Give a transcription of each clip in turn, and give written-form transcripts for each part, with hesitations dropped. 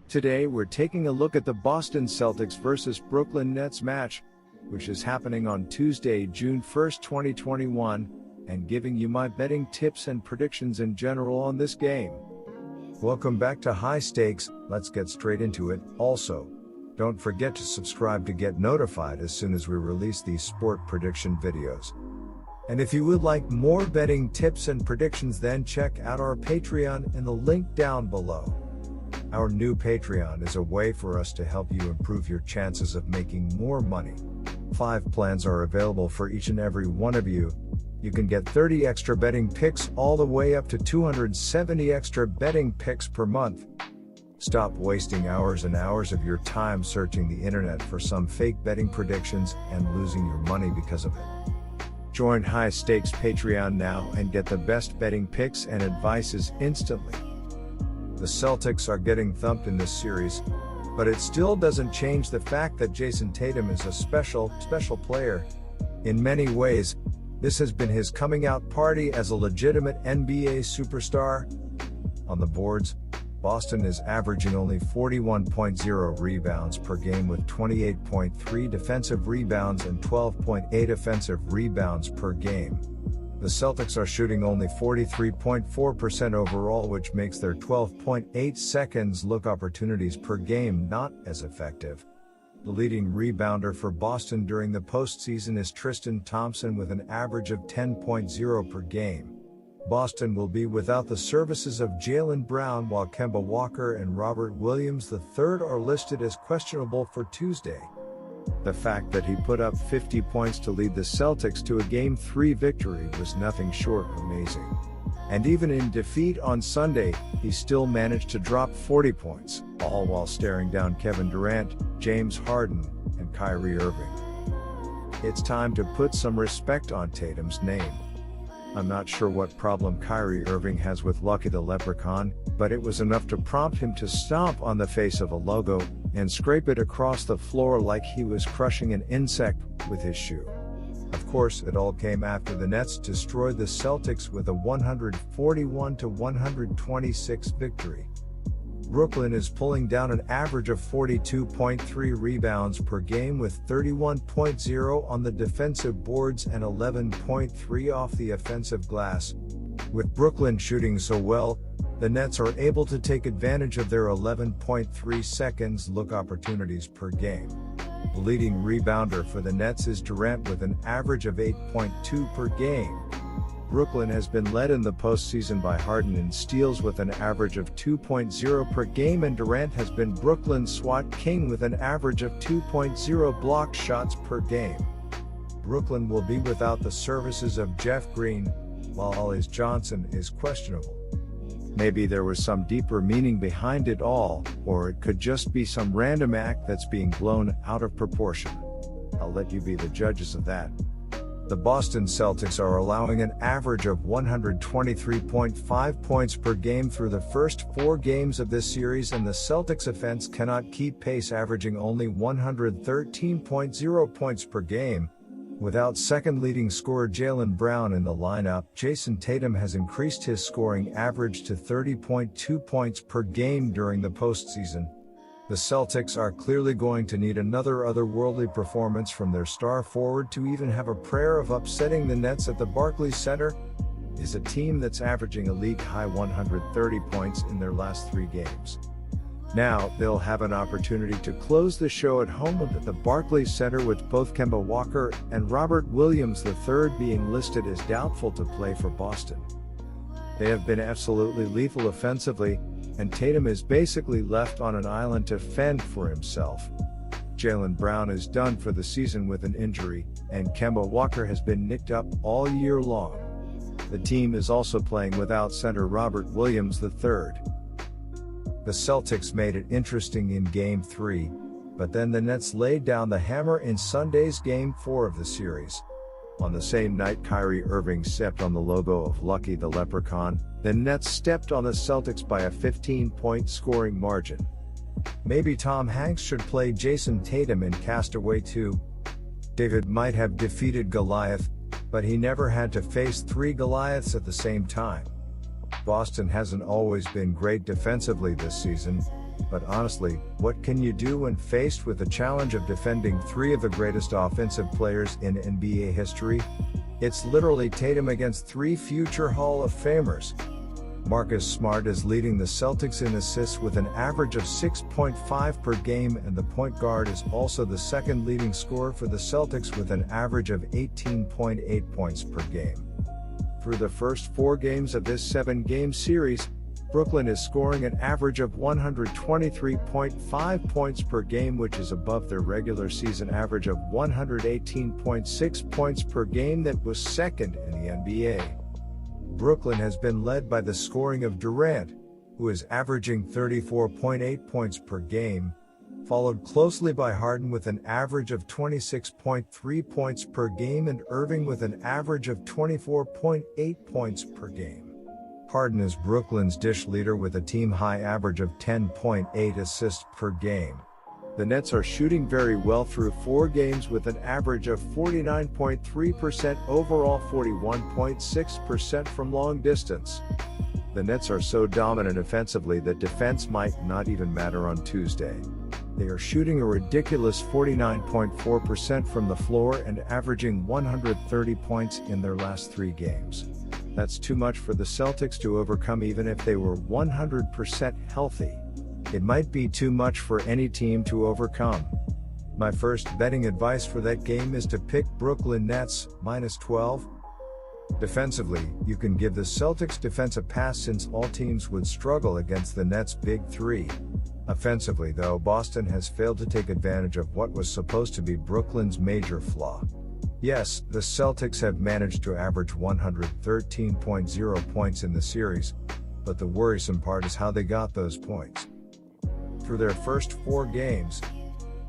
Today we're taking a look at the Boston Celtics vs Brooklyn Nets match, which is happening on Tuesday, June 1, 2021, and giving you my betting tips and predictions in general on this game. Welcome back to High Stakes. Let's get straight into it. Also, don't forget to subscribe to get notified as soon as we release these sport prediction videos. And if you would like more betting tips and predictions, then check out our Patreon in the link down below. Our new Patreon is a way for us to help you improve your chances of making more money. 5 plans are available for each and every one of you. You can get 30 extra betting picks all the way up to 270 extra betting picks per month. Stop wasting hours and hours of your time searching the internet for some fake betting predictions and losing your money because of it. Join High Stakes Patreon now and get the best betting picks and advices instantly. The Celtics are getting thumped in this series, but it still doesn't change the fact that Jayson Tatum is a special player. In many ways, this has been his coming out party as a legitimate NBA superstar. On the boards, Boston is averaging only 41.0 rebounds per game with 28.3 defensive rebounds and 12.8 offensive rebounds per game. The Celtics are shooting only 43.4% overall, which makes their 12.8 seconds look opportunities per game not as effective. The leading rebounder for Boston during the postseason is Tristan Thompson with an average of 10.0 per game. Boston will be without the services of Jaylen Brown, while Kemba Walker and Robert Williams III are listed as questionable for Tuesday. The fact that he put up 50 points to lead the Celtics to a Game 3 victory was nothing short of amazing. And even in defeat on Sunday, he still managed to drop 40 points, all while staring down Kevin Durant, James Harden, and Kyrie Irving. It's time to put some respect on Tatum's name. I'm not sure what problem Kyrie Irving has with Lucky the Leprechaun, but it was enough to prompt him to stomp on the face of a logo and scrape it across the floor like he was crushing an insect with his shoe. Of course, it all came after the Nets destroyed the Celtics with a 141-126 victory. Brooklyn is pulling down an average of 42.3 rebounds per game with 31.0 on the defensive boards and 11.3 off the offensive glass. With Brooklyn shooting so well, the Nets are able to take advantage of their 11.3 seconds look opportunities per game. The leading rebounder for the Nets is Durant with an average of 8.2 per game. Brooklyn has been led in the postseason by Harden in steals with an average of 2.0 per game, and Durant has been Brooklyn's SWAT king with an average of 2.0 blocked shots per game. Brooklyn will be without the services of Jeff Green, while Alice Johnson is questionable. Maybe there was some deeper meaning behind it all, or it could just be some random act that's being blown out of proportion. I'll let you be the judges of that. The Boston Celtics are allowing an average of 123.5 points per game through the first 4 games of this series, and the Celtics offense cannot keep pace, averaging only 113.0 points per game. Without second leading scorer Jaylen Brown in the lineup, Jayson Tatum has increased his scoring average to 30.2 points per game during the postseason. The Celtics are clearly going to need another otherworldly performance from their star forward to even have a prayer of upsetting the Nets at the Barclays Center. Is a team that's averaging a league-high 130 points in their last 3 games. Now, they'll have an opportunity to close the show at home at the Barclays Center, with both Kemba Walker and Robert Williams III being listed as doubtful to play for Boston. They have been absolutely lethal offensively, and Tatum is basically left on an island to fend for himself. Jaylen Brown is done for the season with an injury, and Kemba Walker has been nicked up all year long. The team is also playing without center Robert Williams III. The Celtics made it interesting in Game 3, but then the Nets laid down the hammer in Sunday's Game 4 of the series. On the same night Kyrie Irving stepped on the logo of Lucky the Leprechaun, the Nets stepped on the Celtics by a 15-point scoring margin. Maybe Tom Hanks should play Jayson Tatum in Castaway 2. David might have defeated Goliath, but he never had to face 3 Goliaths at the same time. Boston hasn't always been great defensively this season, But honestly, what can you do when faced with the challenge of defending three of the greatest offensive players in NBA history? It's literally Tatum against three future Hall of Famers. Marcus Smart is leading the Celtics in assists with an average of 6.5 per game, and the point guard is also the second leading scorer for the Celtics with an average of 18.8 points per game. Through the first 4 games of this 7-game series, Brooklyn is scoring an average of 123.5 points per game, which is above their regular season average of 118.6 points per game that was second in the NBA. Brooklyn has been led by the scoring of Durant, who is averaging 34.8 points per game, followed closely by Harden with an average of 26.3 points per game and Irving with an average of 24.8 points per game. Harden is Brooklyn's dish leader with a team-high average of 10.8 assists per game. The Nets are shooting very well through 4 games with an average of 49.3% overall, 41.6% from long distance. The Nets are so dominant offensively that defense might not even matter on Tuesday. They are shooting a ridiculous 49.4% from the floor and averaging 130 points in their last 3 games. That's too much for the Celtics to overcome even if they were 100% healthy. It might be too much for any team to overcome. My first betting advice for that game is to pick Brooklyn Nets -12. Defensively, you can give the Celtics defense a pass since all teams would struggle against the Nets' big 3. Offensively though, Boston has failed to take advantage of what was supposed to be Brooklyn's major flaw. Yes, the Celtics have managed to average 113.0 points in the series, but the worrisome part is how they got those points. Through their first 4 games,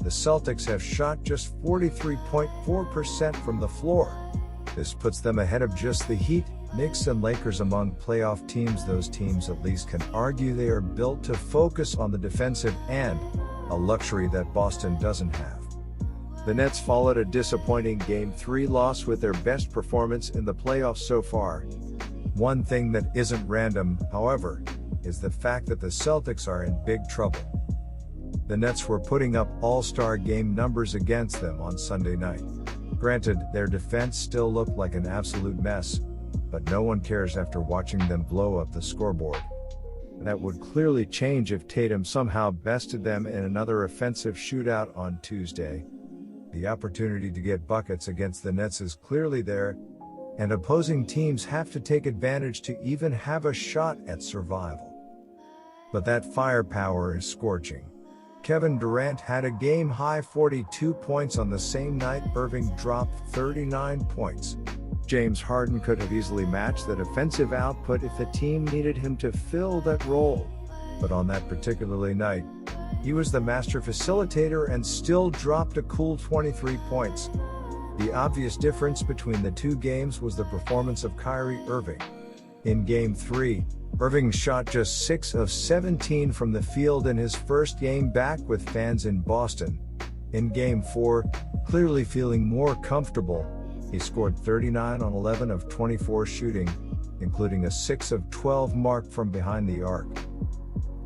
the Celtics have shot just 43.4% from the floor. This puts them ahead of just the Heat, Knicks and Lakers among playoff teams. Those teams at least can argue they are built to focus on the defensive end, a luxury that Boston doesn't have. The Nets followed a disappointing Game 3 loss with their best performance in the playoffs so far. One thing that isn't random, however, is the fact that the Celtics are in big trouble. The Nets were putting up all-star game numbers against them on Sunday night. Granted, their defense still looked like an absolute mess, but no one cares after watching them blow up the scoreboard. That would clearly change if Tatum somehow bested them in another offensive shootout on Tuesday. The opportunity to get buckets against the Nets is clearly there, and opposing teams have to take advantage to even have a shot at survival. But that firepower is scorching. Kevin Durant had a game-high 42 points on the same night. Irving dropped 39 points. James Harden could have easily matched that offensive output if the team needed him to fill that role. But on that particular night, he was the master facilitator and still dropped a cool 23 points. The obvious difference between the 2 games was the performance of Kyrie Irving. In Game 3, Irving shot just 6 of 17 from the field in his first game back with fans in Boston. In Game 4, clearly feeling more comfortable, he scored 39 on 11 of 24 shooting, including a 6 of 12 mark from behind the arc.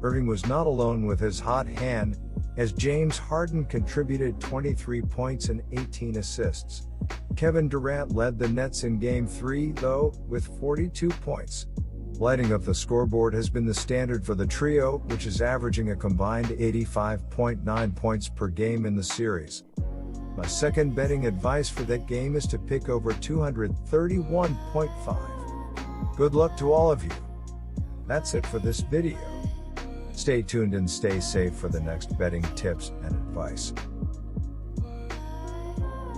Irving was not alone with his hot hand, as James Harden contributed 23 points and 18 assists. Kevin Durant led the Nets in Game 3, though, with 42 points. Lighting up the scoreboard has been the standard for the trio, which is averaging a combined 85.9 points per game in the series. My second betting advice for that game is to pick over 231.5. Good luck to all of you. That's it for this video. Stay tuned and stay safe for the next betting tips and advice.